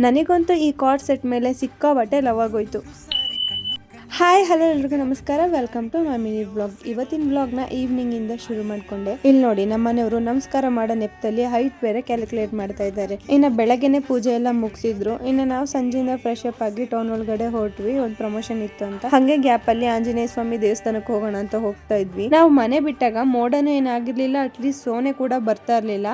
ನನಗಂತೂ ಈ card set ಮೇಲೆ ಸಿಕ್ಕಾಬಟ್ಟೆ ಲವ್ ಆಗೋಯ್ತು. ಹಾಯ್ ಹಲೋ ಎಲ್ರಿಗೂ ನಮಸ್ಕಾರ, welcome to my mini blog. ಇವತ್ತಿನ ಬ್ಲಾಗ್ನ ಈವ್ನಿಂಗಿಂದ ಶುರು ಮಾಡ್ಕೊಂಡೆ. ಇಲ್ಲಿ ನೋಡಿ, ನಮ್ಮ ಮನೆಯವರು ನಮಸ್ಕಾರ ಮಾಡೋ ನೆಪದಲ್ಲಿ ಹೈಟ್ ಬೇರೆ ಕ್ಯಾಲ್ಕುಲೇಟ್ ಮಾಡ್ತಾ ಇದ್ದಾರೆ. ಇನ್ನು ಬೆಳಗ್ಗೆನೆ ಪೂಜೆ ಎಲ್ಲ ಮುಗಿಸಿದ್ರು. ಇನ್ನು ನಾವು ಸಂಜೆಯಿಂದ ಫ್ರೆಶ್ ಅಪ್ ಆಗಿ ಟೌನ್ ಒಳಗಡೆ ಹೊರಟ್ವಿ. ಒಂದು ಪ್ರಮೋಷನ್ ಇತ್ತು ಅಂತ. ಹಂಗೆ ಗ್ಯಾಪ್ ಅಲ್ಲಿ ಆಂಜನೇಯ ಸ್ವಾಮಿ ದೇವಸ್ಥಾನಕ್ಕೆ ಹೋಗೋಣ ಅಂತ ಹೋಗ್ತಾ ಇದ್ವಿ. ನಾವು ಮನೆ ಬಿಟ್ಟಾಗ ಮೋಡನೂ ಏನಾಗಿರ್ಲಿಲ್ಲ, ಅಟ್ಲೀಸ್ಟ್ ಸೋನೆ ಕೂಡ ಬರ್ತಾ ಇರ್ಲಿಲ್ಲ.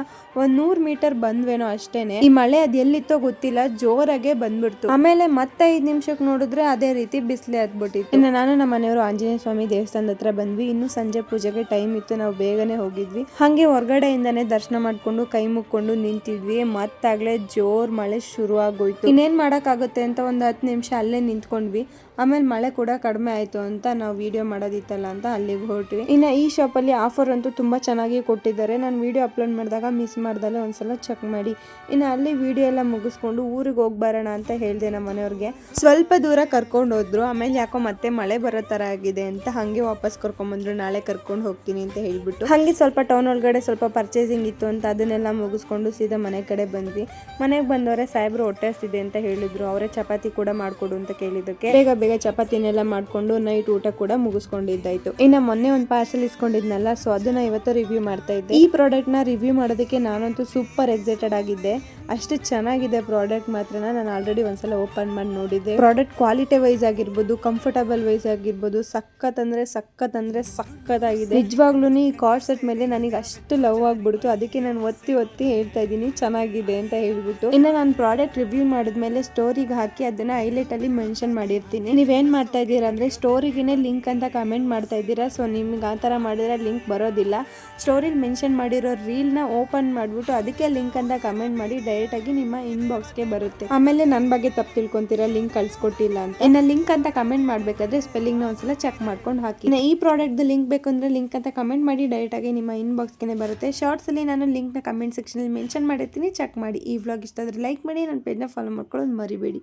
100 ಮೀಟರ್ ಬಂದ್ವೇನೋ ಅಷ್ಟೇನೆ. ಈ ಮಳೆ ಅದ್ ಎಲ್ಲಿತ್ತೋ ಗೊತ್ತಿಲ್ಲ, ಜೋರಾಗೆ ಬಂದ್ಬಿಡ್ತು. ಆಮೇಲೆ ಮತ್ತೆ 5 ನಿಮಿಷಕ್ಕೆ ನೋಡಿದ್ರೆ ಅದೇ ರೀತಿ ಬಿಸಿಲೇ ಹತ್ಬಿಟ್ಟು. ಇನ್ನು ನಾನು ನಮ್ಮ ಮನೆಯವರು ಆಂಜನೇಯ ಸ್ವಾಮಿ ದೇವಸ್ಥಾನದ ಹತ್ರ ಬಂದ್ವಿ. ಇನ್ನು ಸಂಜೆ ಪೂಜೆಗೆ ಟೈಮ್ ಇತ್ತು, ನಾವು ಬೇಗನೆ ಹೋಗಿದ್ವಿ. ಹಂಗೆ ಹೊರಗಡೆಯಿಂದಾನೆ ದರ್ಶನ ಮಾಡ್ಕೊಂಡು ಕೈ ಮುಕ್ಕೊಂಡು ನಿಂತಿದ್ವಿ. ಮತ್ತಾಗ್ಲೇ ಜೋರ್ ಮಳೆ ಶುರು ಆಗೋಯ್ತು. ಇನ್ನೇನ್ ಮಾಡಕ್ ಆಗುತ್ತೆ ಅಂತ ಒಂದು 10 ನಿಮಿಷ ಅಲ್ಲೇ ನಿಂತ್ಕೊಂಡ್ವಿ. ಆಮೇಲೆ ಮಳೆ ಕೂಡ ಕಡಿಮೆ ಆಯ್ತು ಅಂತ ನಾವು ವಿಡಿಯೋ ಮಾಡೋದಿತ್ತಲ್ಲ ಅಂತ ಅಲ್ಲಿಗೆ ಹೊರಟ್ವಿ. ಇನ್ನು ಈ ಶಾಪ್ ಅಲ್ಲಿ ಆಫರ್ ಅಂತೂ ತುಂಬಾ ಚೆನ್ನಾಗಿ ಕೊಟ್ಟಿದ್ದಾರೆ. ನಾನು ವಿಡಿಯೋ ಅಪ್ಲೋಡ್ ಮಾಡಿದಾಗ ಮಿಸ್ ಮಾಡ್ದಲ್ಲೇ ಒಂದ್ಸಲ ಚೆಕ್ ಮಾಡಿ. ಇನ್ನು ಅಲ್ಲಿ ವಿಡಿಯೋ ಎಲ್ಲ ಮುಗಿಸ್ಕೊಂಡು ಊರಿಗೆ ಹೋಗಿ ಬರೋಣ ಅಂತ ಹೇಳ್ದೆ ನಮ್ಮ ಮನೆಯವ್ರಿಗೆ. ಸ್ವಲ್ಪ ದೂರ ಕರ್ಕೊಂಡು ಹೋದ್ರು. ಆಮೇಲೆ ಯಾಕೋ ಮತ್ತೆ ಮಳೆ ಬರೋ ತರ ಆಗಿದೆ ಅಂತ ಹಂಗೆ ವಾಪಸ್ ಕರ್ಕೊಂಡ್ಬಂದ್ರು. ನಾಳೆ ಕರ್ಕೊಂಡು ಹೋಗ್ತೀನಿ ಅಂತ ಹೇಳ್ಬಿಟ್ಟು. ಹಂಗೆ ಸ್ವಲ್ಪ ಟೌನ್ ಒಳಗಡೆ ಸ್ವಲ್ಪ ಪರ್ಚೇಸಿಂಗ್ ಇತ್ತು ಅಂತ ಅದನ್ನೆಲ್ಲ ಮುಗಿಸ್ಕೊಂಡು ಸೀದಾ ಮನೆ ಕಡೆ ಬಂದ್ವಿ. ಮನೆಗೆ ಬಂದವರೆ ಸಾಹೇಬ್ರು ಹೊಟ್ಟೆ ಹಸಿದೆ ಅಂತ ಹೇಳಿದ್ರು. ಅವರೇ ಚಪಾತಿ ಕೂಡ ಮಾಡ್ಕೊಡು ಅಂತ ಕೇಳಿದಕ್ಕೆ ಬೇಗ ಚಪಾತಿನೆಲ್ಲ ಮಾಡ್ಕೊಂಡು ನೈಟ್ ಊಟ ಕೂಡ ಮುಗಿಸ್ಕೊಂಡಿದ್ದಾಯ್ತು. ಇನ್ನು ಮೊನ್ನೆ ಒಂದು ಪಾರ್ಸೆಲ್ ಇಸ್ಕೊಂಡಿದ್ನಲ್ಲ, ಸೊ ಅದನ್ನ ಇವತ್ತು ರಿವ್ಯೂ ಮಾಡ್ತಾ ಇದ್ದೆ. ಈ ಪ್ರಾಡಕ್ಟ್ ನ ರಿವ್ಯೂ ಮಾಡೋದಕ್ಕೆ ನಾನಂತೂ ಸೂಪರ್ ಎಕ್ಸೈಟೆಡ್ ಆಗಿದ್ದೆ. ಅಷ್ಟು ಚೆನ್ನಾಗಿದೆ ಪ್ರಾಡಕ್ಟ್ ಮಾತ್ರ. ನಾನು ಆಲ್ರೆಡಿ ಒಂದ್ಸಲ ಓಪನ್ ಮಾಡಿ ನೋಡಿದ್ದೆ. ಪ್ರಾಡಕ್ಟ್ ಕ್ವಾಲಿಟಿ ವೈಸ್ ಆಗಿರ್ಬೋದು, ಕಂಫರ್ಟಬಲ್ ವೈಸ್ ಆಗಿರ್ಬೋದು, ಸಖತ್ ಅಂದ್ರೆ ಸಖತ್ತಾಗಿದೆ. ನಿಜವಾಗ್ಲೂ ಈ ಕಾರ್ಡ್ ಸೆಟ್ ಮೇಲೆ ನನಗೆ ಅಷ್ಟು ಲವ್ ಆಗ್ಬಿಡ್ತು. ಅದಕ್ಕೆ ನಾನು ಒತ್ತಿ ಹೇಳ್ತಾ ಇದ್ದೀನಿ ಚೆನ್ನಾಗಿದೆ ಅಂತ ಹೇಳ್ಬಿಟ್ಟು. ಇನ್ನು ನಾನು ಪ್ರಾಡಕ್ಟ್ ರಿವ್ಯೂ ಮಾಡಿದ್ಮೇಲೆ ಸ್ಟೋರಿಗೆ ಹಾಕಿ ಅದನ್ನ ಹೈಲೈಟ್ ಅಲ್ಲಿ ಮೆನ್ಷನ್ ಮಾಡಿರ್ತೀನಿ. ನೀವೇನ್ ಮಾಡ್ತಾ ಇದ್ದೀರಾ ಅಂದ್ರೆ ಸ್ಟೋರಿಗೆನೆ ಲಿಂಕ್ ಅಂತ ಕಮೆಂಟ್ ಮಾಡ್ತಾ ಇದ್ದೀರಾ. ಸೊ ನಿಮ್ಗೆ ಆ ತರ ಮಾಡಿದ್ರೆ ಲಿಂಕ್ ಬರೋದಿಲ್ಲ. ಸ್ಟೋರಿಲಿ ಮೆನ್ಷನ್ ಮಾಡಿರೋ ರೀಲ್ ನ ಓಪನ್ ಮಾಡ್ಬಿಟ್ಟು ಅದಕ್ಕೆ ಲಿಂಕ್ ಅಂತ ಕಮೆಂಟ್ ಮಾಡಿ ಡೈರೆಕ್ಟ್ ಆಗಿ ನಿಮ್ಮ ಇನ್ಬಾಕ್ಸ್ಗೆ ಬರುತ್ತೆ. ಆಮೇಲೆ ನನ್ನ ಬಗ್ಗೆ ತಪ್ಪು ತಿಳ್ಕೊಂತೀರಾ, ಲಿಂಕ್ ಕಳ್ಸಿಕೊಟ್ಟಿಲ್ಲ ಅಂತ. ಇನ್ನು ಲಿಂಕ್ ಅಂತ ಕಮೆಂಟ್ ಮಾಡ್ಬೇಕಾದ್ರೆ ಸ್ಪೆಲ್ಲಿಂಗ್ ನ ಒಂದ್ಸಲ ಚೆಕ್ ಮಾಡ್ಕೊಂಡು ಹಾಕಿ. ಈ ಪ್ರಾಡಕ್ಟ್ ಲಿಂಕ್ ಬೇಕು ಅಂದ್ರೆ ಲಿಂಕ್ ಅಂತ ಕಮೆಂಟ್ ಮಾಡಿ ಡೈರೆಕ್ಟ್ ಆಗಿ ನಿಮ್ಮ ಇನ್ಬಾಕ್ಸ್ಗೆ ಬರುತ್ತೆ. ಶಾರ್ಟ್ಸ್ ಅಲ್ಲಿ ನಾನು ಲಿಂಕ್ ನ ಕಮೆಂಟ್ ಸೆಕ್ಷನ್ ಅಲ್ಲಿ ಮೆನ್ಷನ್ ಮಾಡಿರ್ತೀನಿ, ಚೆಕ್ ಮಾಡಿ. ಈ ವ್ಲಾಗ್ ಇಷ್ಟ ಆದ್ರೆ ಲೈಕ್ ಮಾಡಿ, ನನ್ನ ಪೇಜ್ ನ ಫಾಲೋ ಮಾಡ್ಕೊಳ್ಳೋದು ಮರಿಬೇಡಿ.